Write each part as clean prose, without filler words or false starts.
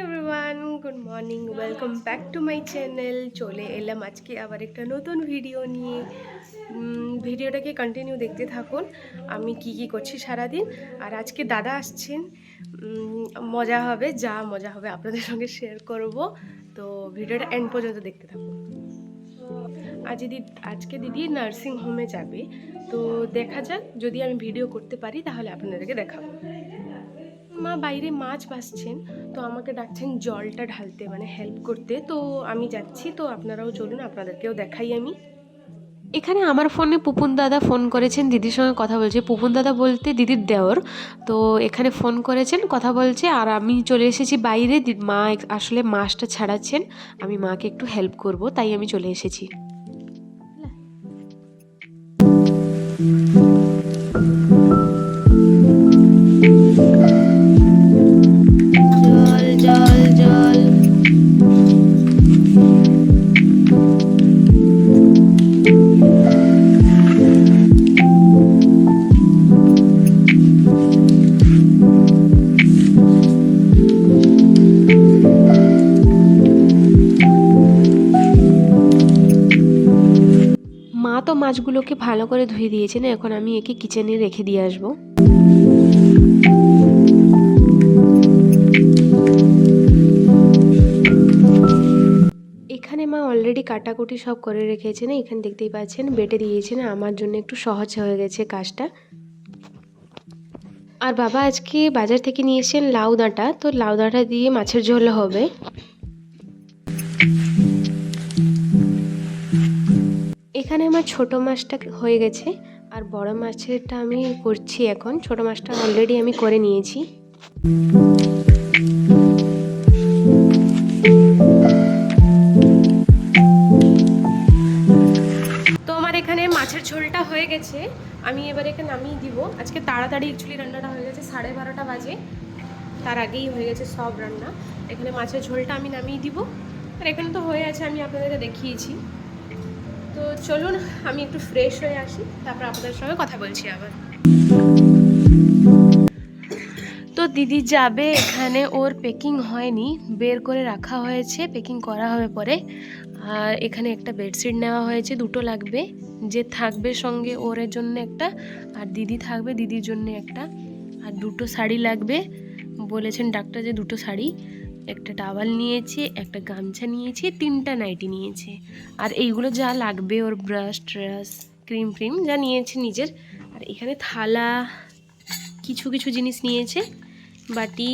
Everyone, good morning, welcome back to my channel. চলে এলাম আজকে আবার একটা নতুন ভিডিও নিয়ে। ভিডিওটাকে কন্টিনিউ দেখতে থাকুন, আমি কি কি করছি সারাদিন। আর আজকে দাদা আসছেন, মজা হবে, যা মজা হবে আপনাদের সঙ্গে শেয়ার করব। তো ভিডিওটা এন্ড পর্যন্ত দেখতে থাকুন। আজকে দিদি নার্সিং হোমে যাবে, তো দেখা যাক, যদি আমি ভিডিও করতে পারি তাহলে আপনাদেরকে দেখাবো। মা বাইরে মাছ ভাজছেন, তো আমাকে ডাকছেন জলটা ঢালতে, মানে হেল্প করতে। তো আমি যাচ্ছি, তো আপনারাও চলুন, আপনাদেরকেও দেখাই আমি। এখানে আমার ফোনে পুপুন দাদা ফোন করেছেন, দিদির সঙ্গে কথা বলছে। পুপুন দাদা বলতে দিদির দেওর। তো এখানে ফোন করেছেন, কথা বলছে, আর আমি চলে এসেছি বাইরে। মা আসলে মাছটা ছাড়াচ্ছেন, আমি মাকে একটু হেল্প করব, তাই আমি চলে এসেছি। জল জল জল। মা তো মাছগুলোকে ভালো করে ধুয়ে দিয়েছেন, এখন আমি একে কিচেনে রেখে দিয়ে আসবো। এখানে মা অলরেডি কাটাকুটি সব করে রেখেছেন, এখানে দেখতেই পাচ্ছেন বেটে দিয়েছেন, আমার জন্য একটু সহজ হয়ে গেছে কাজটা। আর বাবা আজকে বাজার থেকে নিয়ে এসেছেন লাউ ডাঁটা, তো লাউ ডাঁটা দিয়ে মাছের ঝোল হবে। এখানে আমার ছোট মাছটা হয়ে গেছে, আর বড় মাছেরটা আমি করছি এখন। ছোট মাছটা অলরেডি আমি করে নিয়েছি। তো আমার এখানে মাছের ঝোলটা হয়ে গেছে, আমি এবার এখানে নামিয়ে দিব। আজকে তাড়াতাড়ি অ্যাকচুয়ালি রান্নাটা হয়ে গেছে, 12:30 বাজে, তার আগেই হয়ে গেছে সব রান্না। এখানে মাছের ঝোলটা আমি নামিয়ে দিব, আর এখানে তো হয়ে আছে, আমি আপনাদেরকে দেখিয়েছি। তো চলুন আমি একটু ফ্রেশ হয়ে আসি, তারপর আপনাদের সঙ্গে কথা বলছি আবার। তো দিদি যাবে, এখানে ওর পেকিং হয়নি, বের করে রাখা হয়েছে, পেকিং করা হবে পরে। আর এখানে একটা বেডশিট নেওয়া হয়েছে, দুটো লাগবে। যে থাকবে সঙ্গে ওর জন্য একটা, আর দিদি থাকবে দিদির জন্য একটা। আর দুটো শাড়ি লাগবে, বলেছেন ডাক্তার যে দুটো শাড়ি, একটা টাওয়াল নিয়েছে, একটা গামছা নিয়েছে, 3টা নাইটি নিয়েছে। আর এইগুলো যা লাগবে ওর, ব্রাশ ট্রাশ, ক্রিম ফ্রিম যা নিয়েছে নিজের। আর এখানে থালা, কিছু কিছু জিনিস নিয়েছে, বাটি,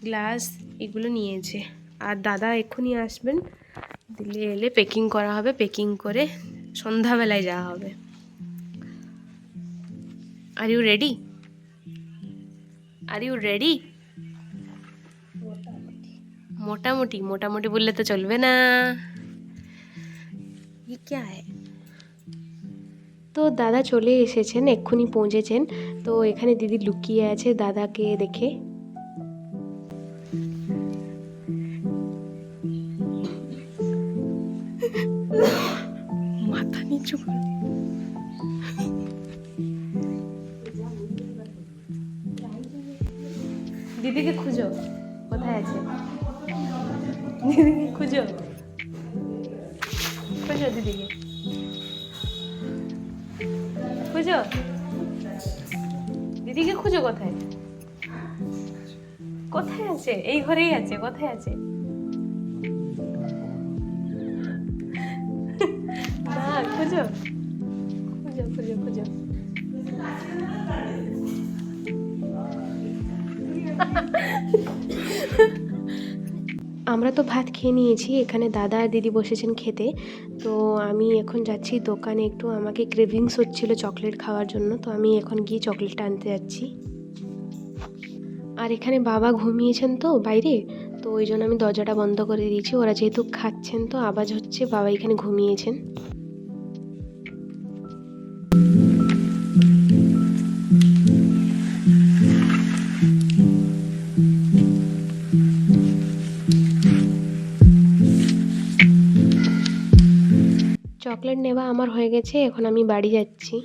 গ্লাস, এগুলো নিয়েছে। আর দাদা এক্ষুনি আসবেন, দিলে এলে প্যাকিং করা হবে, প্যাকিং করে সন্ধ্যাবেলায় যাওয়া হবে। Are you ready? Are you ready? মোটামুটি মোটামুটি বললে তো চলবে না। ये क्या है? তো দাদা চলে এসেছেন, এক্ষুনি পৌঁছেছেন। তো এখানে দিদি লুকিয়ে আছে দাদাকে দেখে। মাথা নিচু করে। দিদিকে খুঁজো, কোথায় আছে? দিদিকে খুঁজো, খুঁজো দিদিকে, খুঁজো দিদিকে, খুঁজো কোথায়, কোথায় আছে? এই ঘরেই আছে, কোথায় আছে? না, খুঁজো খুঁজো খুঁজো খুঁজো। আমরা তো ভাত খেয়ে নিয়েছি, এখানে দাদা আর দিদি বসেছেন খেতে। তো আমি এখন যাচ্ছি দোকানে, একটু আমাকে ক্রেভিংস হচ্ছিল চকলেট খাওয়ার জন্য, তো আমি এখন গিয়ে চকলেটটা আনতে যাচ্ছি। আর এখানে বাবা ঘুমিয়েছেন তো বাইরে, তো ওই জন্য আমি দরজাটা বন্ধ করে দিয়েছি। ওরা যেহেতু খাচ্ছেন তো আওয়াজ হচ্ছে, বাবা এখানে ঘুমিয়েছেন। চকলেট নেওয়া আমার হয়ে গেছে, এখন আমি বাড়ি যাচ্ছি।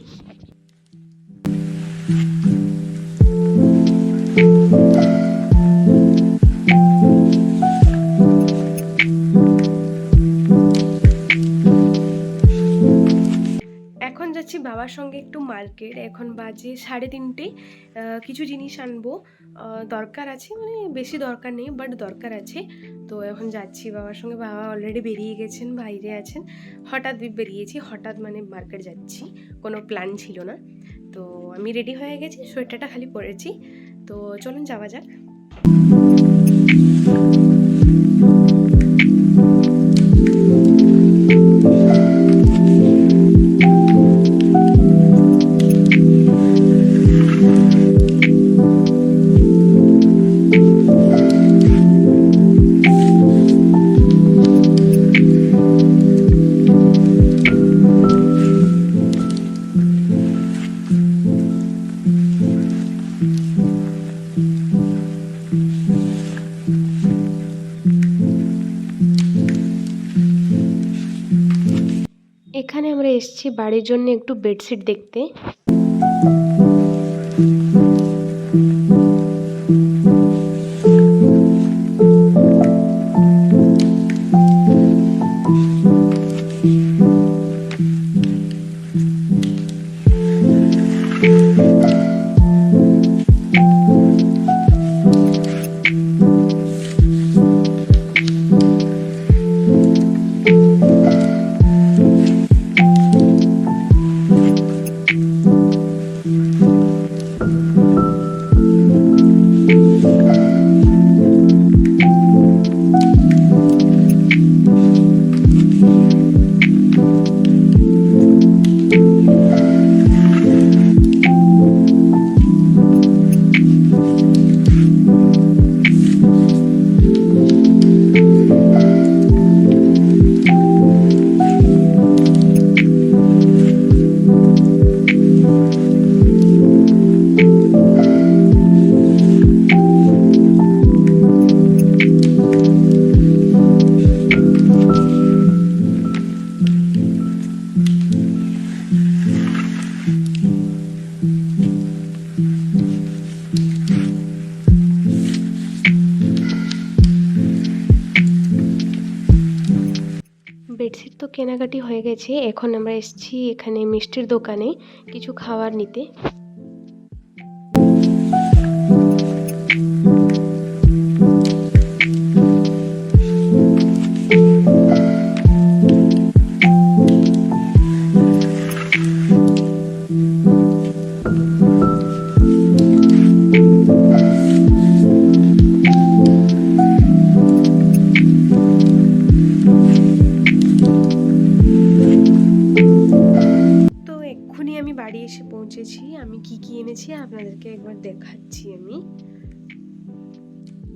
বাবার সঙ্গে একটু মার্কেট, এখন বাজে 3:30। কিছু জিনিস আনবো, দরকার আছে, মানে বেশি দরকার নেই বাট দরকার আছে। তো এখন যাচ্ছি বাবার সঙ্গে, বাবা অলরেডি বেরিয়ে গেছেন, বাইরে আছেন। হঠাৎ বেরিয়েছি, হঠাৎ মানে মার্কেট যাচ্ছি, কোনো প্ল্যান ছিল না। তো আমি রেডি হয়ে গেছি, সোয়েটারটা খালি পরেছি। তো চলুন যাওয়া যাক। এখানে আমরা এসেছি বাড়ির জন্য একটু বেডশিট দেখতে। বেডশিট তো কেনাকাটি হয়ে গেছে, এখন আমরা এসেছি এখানে মিষ্টির দোকানে কিছু খাবার নিতে। আমি বাড়ি এসে পৌঁছেছি, আমি কি কি এনেছি আপনাদেরকে একবার দেখাচ্ছি আমি।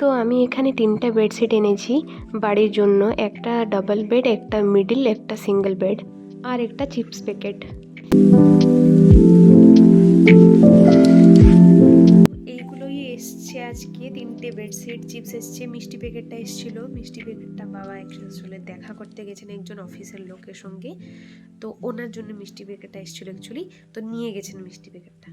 তো আমি এখানে 3টা বেডশিট এনেছি বাড়ির জন্য, একটা ডাবল বেড, একটা মিডল, একটা সিঙ্গেল বেড, আর একটা চিপস প্যাকেট। এইগুলোই এসছে আজকে, 3টে বেডশিট, চিপস এসছে, মিষ্টি প্যাকেটটা এসেছিল। মিষ্টি প্যাকেটটা বাবা আসলে দেখা করতে গেছেন একজন অফিসের লোকের সঙ্গে, তো ওনার জন্য মিষ্টি প্যাকেটটা এসেছিল অ্যাকচুয়ালি, তো নিয়ে গেছেন মিষ্টি প্যাকেটটা।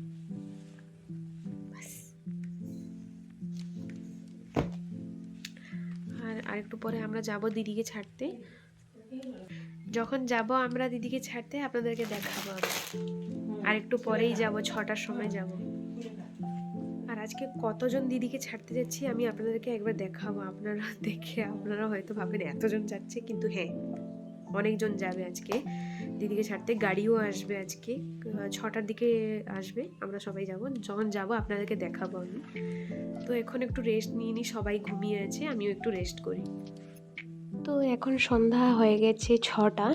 আর আরেকটু পরে আমরা যাব দিদিকে ছাড়তে। যখন যাব আমরা দিদিকে ছাড়তে আপনাদেরকে দেখাবো। আর একটু পরেই যাব, 6টার সময় যাব। আর আজকে কতজন দিদিকে ছাড়তে যাচ্ছি আমি আপনাদেরকে একবার দেখাবো, আপনারা দেখে আপনারা হয়তো ভাবেন এতজন যাচ্ছে, কিন্তু হ্যাঁ অনেকজন যাবে আজকে দিদিকে ছাড়তে। গাড়িও আসবে আজকে, 6টার দিকে আসবে, আমরা সবাই যাব। যখন যাব আপনাদেরকে দেখাবো আমি। তো এখন একটু রেস্ট নিয়ে নিই, সবাই ঘুমিয়ে আছে, আমিও একটু রেস্ট করি। তো এখন সন্ধ্যা হয়ে গেছে 6টা,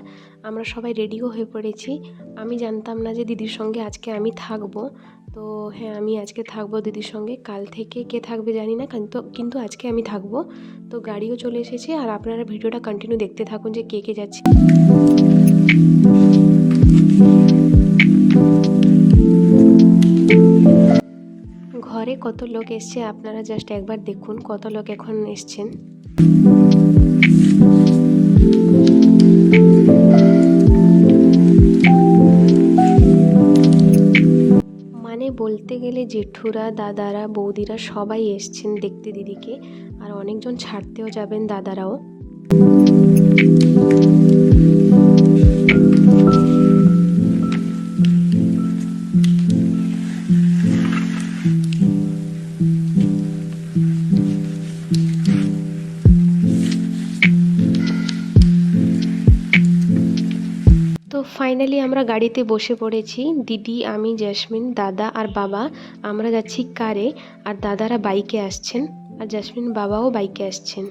আমরা সবাই রেডিও হয়ে পড়েছি। আমি জানতাম না যে দিদির সঙ্গে আজকে আমি থাকবো, তো হ্যাঁ আমি আজকে থাকবো দিদির সঙ্গে। কাল থেকে কে থাকবে জানি না, কিন্তু আজকে আমি থাকবো। তো গাড়িও চলে এসেছে, আর আপনারা ভিডিওটা কন্টিনিউ দেখতে থাকুন যে কে কে যাচ্ছে। ঘরে কত লোক এসছে আপনারা জাস্ট একবার দেখুন, কত লোক এখন এসছেন। মানে বলতে গেলে জেঠুরা, দাদারা, বৌদিরা সবাই এসছেন দেখতে দিদিকে, আর অনেকজন ছাড়তেও যাবেন দাদারাও। ফাইনালি আমরা গাড়িতে বসে পড়েছি, দিদি, আমি, জেসমিন, দাদা আর বাবা। আমরা যাচ্ছি কারে, আর দাদারা বাইকে আসছেন, আর জেসমিন বাবাও বাইকে আসছেন।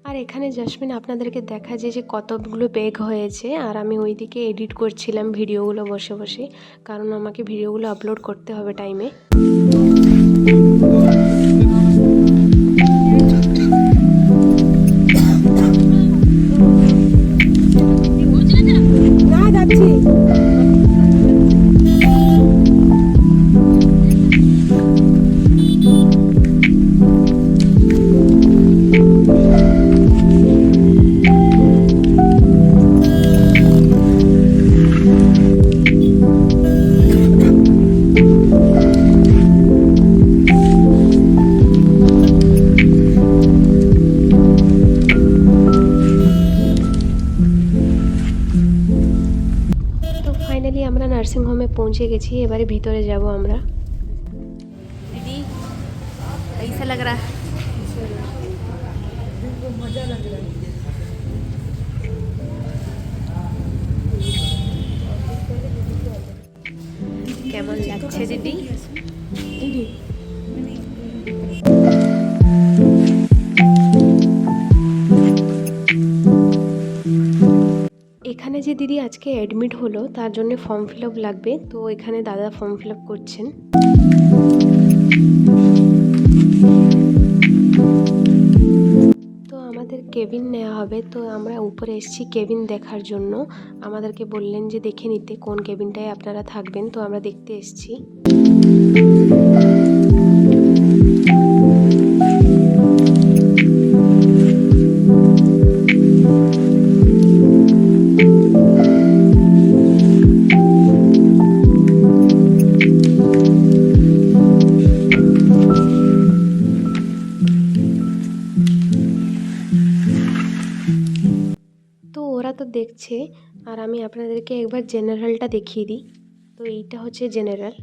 আর এখানে জেসমিন আপনাদেরকে দেখা যায় যে কতগুলো ব্যাগ হয়েছে, আর আমি ওইদিকে এডিট করছিলাম ভিডিওগুলো বসে বসে, কারণ আমাকে ভিডিওগুলো আপলোড করতে হবে টাইমে। তো ফাইনালি আমরা নার্সিংহোমে পৌঁছে গেছি, এবারে ভিতরে যাব আমরা। दीदी कैसा लग रहा है? কেমন লাগছে দিদি? এখানে যে দিদি আজকে অ্যাডমিট হলো তার জন্য ফর্ম ফিল আপ লাগবে, তো এখানে দাদা ফর্ম ফিল আপ করছেন। তো আমাদের কেবিন নেওয়া হবে, তো আমরা উপরে এসেছি কেবিন দেখার জন্য। আমাদেরকে বললেন যে দেখে নিতে কোন কেবিনটায় আপনারা থাকবেন, তো আমরা দেখতে এসেছি। তো ওরা তো দেখছে, আর আমি আপনাদেরকে একবার জেনারেলটা দেখিয়ে দিই। তো এইটা হচ্ছে জেনারেল।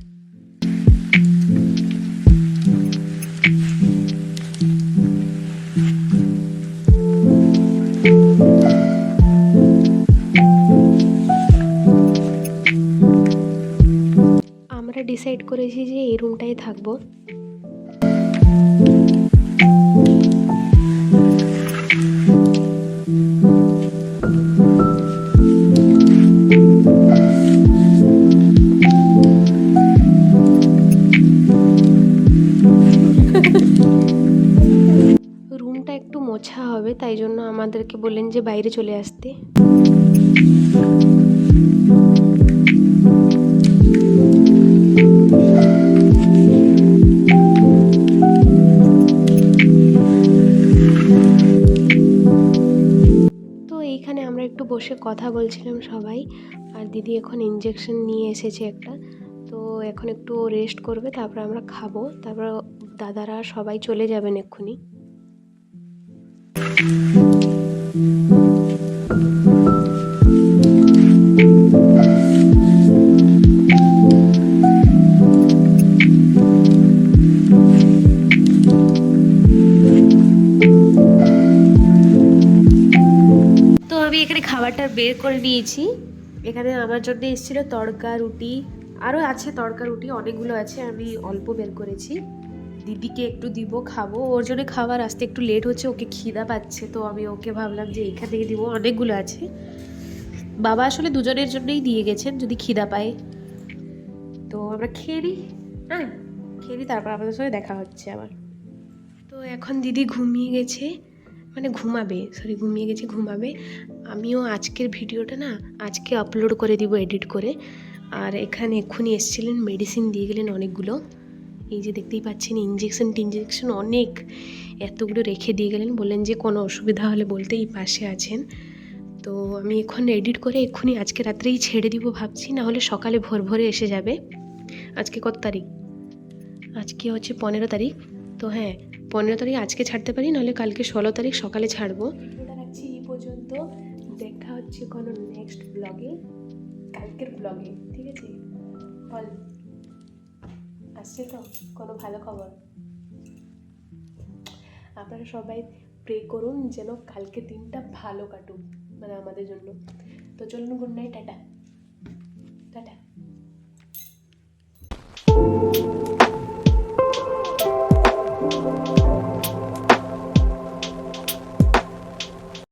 আমরা ডিসাইড করেছি যে এই রুমটাই থাকবো। রুমটা একটু মোছা হবে, তাই জন্য আমাদেরকে বললেন যে বাইরে চলে আসতে। তো এইখানে আমরা একটু বসে কথা বলছিলাম সবাই, আর দিদি এখন ইঞ্জেকশন নিয়ে এসেছে একটা। তো এখন একটু রেস্ট করবে, তারপর আমরা খাবো, তারপর দাদারা সবাই চলে যাবেন এক্ষুনি। তো আমি এখানে খাবারটা বের করে নিয়েছি। এখানে আমার জন্য এসেছিলো তড়কা রুটি, আরও আছে তড়কা রুটি, অনেকগুলো আছে, আমি অল্প বের করেছি। দিদিকে একটু দিব, খাবো, ওর জন্য খাবার আসতে একটু লেট হচ্ছে, ওকে খিদা পাচ্ছে, তো আমি ওকে ভাবলাম যে এখান থেকে দিব, অনেকগুলো আছে। বাবা আসলে দুজনের জন্যই দিয়ে গেছেন, যদি খিদা পায়। তো আমরা খেয়ে নিই, হ্যাঁ খেয়ে নিই, তারপর আপনাদের সঙ্গে দেখা হচ্ছে আবার। তো এখন দিদি ঘুমিয়ে গেছে, মানে ঘুমিয়ে গেছে, ঘুমাবে। আমিও আজকের ভিডিওটা না আজকে আপলোড করে দিব এডিট করে। আর এখানে এক্ষুনি এসেছিলেন, মেডিসিন দিয়ে গেলেন অনেকগুলো, এই যে দেখতেই পাচ্ছেন ইঞ্জেকশন অনেক, এতগুলো রেখে দিয়ে গেলেন, বললেন যে কোনো অসুবিধা হলে বলতেই পাশে আছেন। তো আমি এখন এডিট করে এক্ষুনি আজকে রাত্রেই ছেড়ে দিব ভাবছি, না হলে সকালে ভোর ভোরে এসে যাবে। আজকে কত তারিখ? আজকে হচ্ছে 15 তারিখ। তো হ্যাঁ, 15 তারিখ আজকে ছাড়তে পারি, নাহলে কালকে 16 তারিখ সকালে ছাড়বো। ভিডিওটা রাখছি এই পর্যন্ত, দেখা হচ্ছে কোনো নেক্সট ব্লগে, কালকের ব্লগে, ঠিক আছে? বল, আসছে তো কোনো ভালো খবর? আপনারা সবাই প্রে করুন যেন কালকে দিনটা ভালো কাটুক। মানে আমাদের জন্য। তো চলুন, গুড নাইট, টাটা টাটা।